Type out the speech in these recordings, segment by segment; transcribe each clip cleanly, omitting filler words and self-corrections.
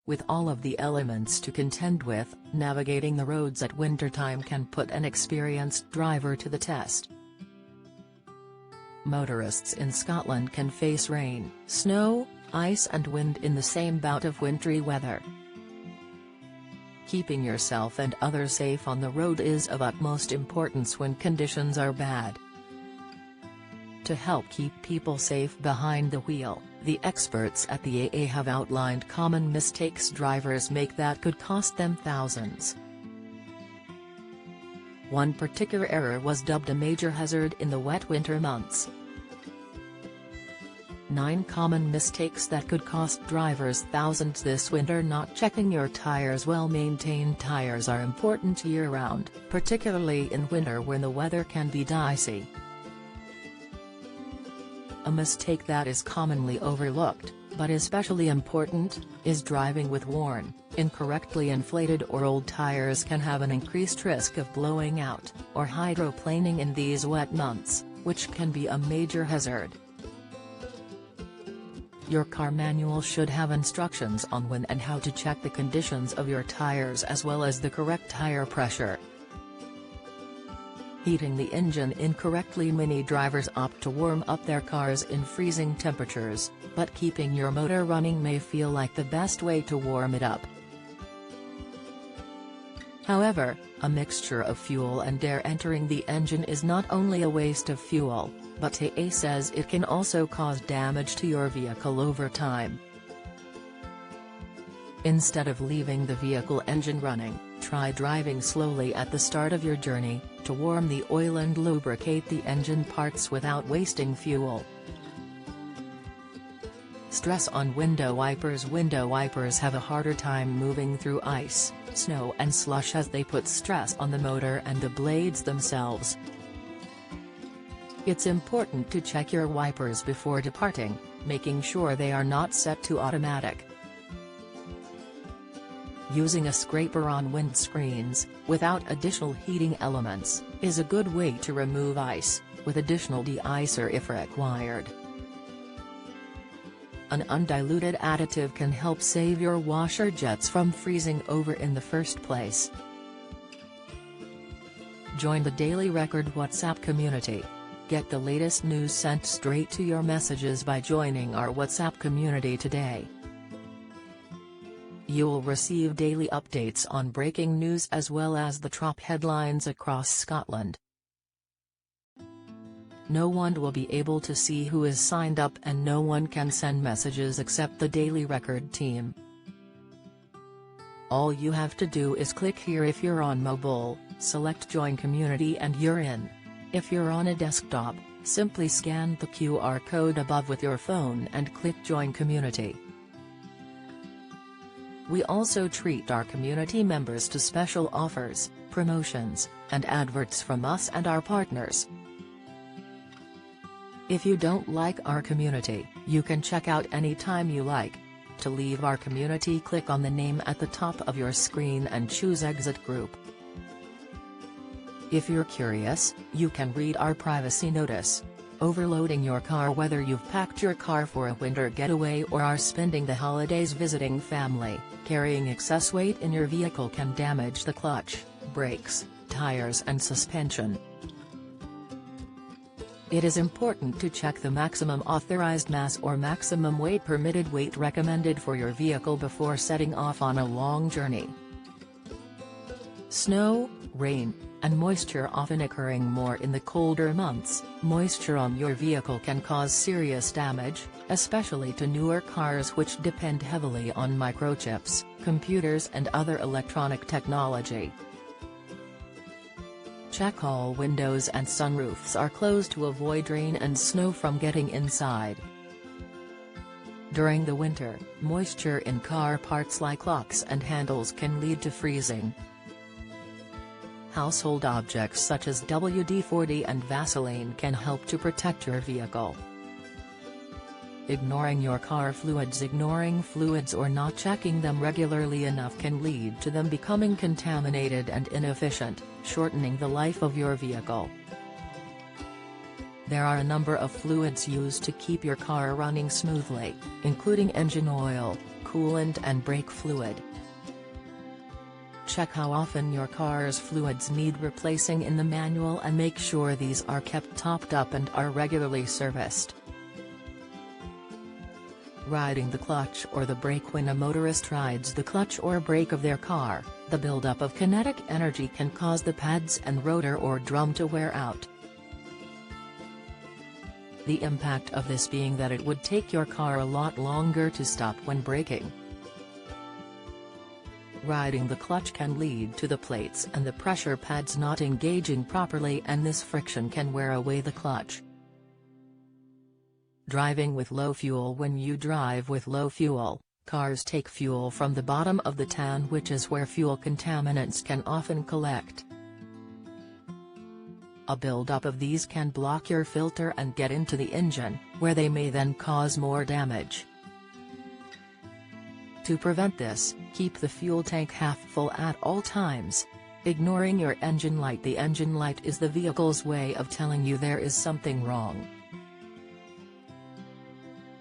With all of the elements to contend with, navigating the roads at wintertime can put an experienced driver to the test. Motorists in Scotland can face rain, snow, ice and wind in the same bout of wintry weather. Keeping yourself and others safe on the road is of utmost importance when conditions are bad. To help keep people safe behind the wheel, the experts at the AA have outlined common mistakes drivers make that could cost them thousands. One particular error was dubbed a major hazard in the wet winter months. 9 common mistakes that could cost drivers thousands this winter. Not checking your tires. Well-maintained tires are important year-round, particularly in winter when the weather can be dicey. A mistake that is commonly overlooked, but especially important, is driving with worn, incorrectly inflated or old tires can have an increased risk of blowing out, or hydroplaning in these wet months, which can be a major hazard. Your car manual should have instructions on when and how to check the conditions of your tires as well as the correct tire pressure. Heating the engine incorrectly. Many drivers opt to warm up their cars in freezing temperatures, but keeping your motor running may feel like the best way to warm it up. However, a mixture of fuel and air entering the engine is not only a waste of fuel, but AA says it can also cause damage to your vehicle over time. Instead of leaving the vehicle engine running, try driving slowly at the start of your journey, to warm the oil and lubricate the engine parts without wasting fuel. Stress on window wipers. Window wipers have a harder time moving through ice, snow and slush as they put stress on the motor and the blades themselves. It's important to check your wipers before departing, making sure they are not set to automatic. Using a scraper on windscreens, without additional heating elements, is a good way to remove ice, with additional de-icer if required. An undiluted additive can help save your washer jets from freezing over in the first place. Join the Daily Record WhatsApp community. Get the latest news sent straight to your messages by joining our WhatsApp community today. You'll receive daily updates on breaking news as well as the top headlines across Scotland. No one will be able to see who is signed up and no one can send messages except the Daily Record team. All you have to do is click here. If you're on mobile, select Join Community and you're in. If you're on a desktop, simply scan the QR code above with your phone and click Join Community. We also treat our community members to special offers, promotions, and adverts from us and our partners. If you don't like our community, you can check out anytime you like. To leave our community, click on the name at the top of your screen and choose Exit Group. If you're curious, you can read our privacy notice. Overloading your car. Whether you've packed your car for a winter getaway or are spending the holidays visiting family, carrying excess weight in your vehicle can damage the clutch, brakes, tires and suspension. It is important to check the maximum authorized mass or maximum weight permitted weight recommended for your vehicle before setting off on a long journey. Snow, rain, and moisture often occurring more in the colder months. Moisture on your vehicle can cause serious damage, especially to newer cars which depend heavily on microchips, computers and other electronic technology. Check all windows and sunroofs are closed to avoid rain and snow from getting inside. During the winter, moisture in car parts like locks and handles can lead to freezing. Household objects such as WD-40 and Vaseline can help to protect your vehicle. Ignoring your car fluids. Ignoring fluids or not checking them regularly enough can lead to them becoming contaminated and inefficient, shortening the life of your vehicle. There are a number of fluids used to keep your car running smoothly, including engine oil, coolant and brake fluid. Check how often your car's fluids need replacing in the manual and make sure these are kept topped up and are regularly serviced. Riding the clutch or the brake. When a motorist rides the clutch or brake of their car, the buildup of kinetic energy can cause the pads and rotor or drum to wear out. The impact of this being that it would take your car a lot longer to stop when braking. Riding the clutch can lead to the plates and the pressure pads not engaging properly, and this friction can wear away the clutch. Driving with low fuel. When you drive with low fuel, cars take fuel from the bottom of the tank, which is where fuel contaminants can often collect. A buildup of these can block your filter and get into the engine, where they may then cause more damage. To prevent this, keep the fuel tank half full at all times. Ignoring your engine light. The engine light is the vehicle's way of telling you there is something wrong.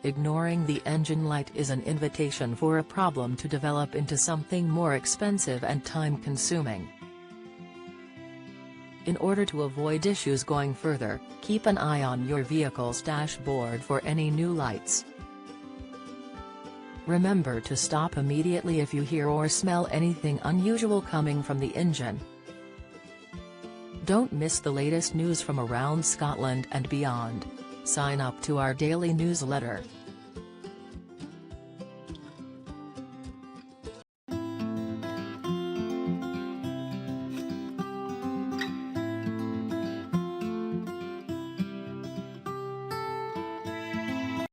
Ignoring the engine light is an invitation for a problem to develop into something more expensive and time-consuming. In order to avoid issues going further, keep an eye on your vehicle's dashboard for any new lights. Remember to stop immediately if you hear or smell anything unusual coming from the engine. Don't miss the latest news from around Scotland and beyond. Sign up to our daily newsletter.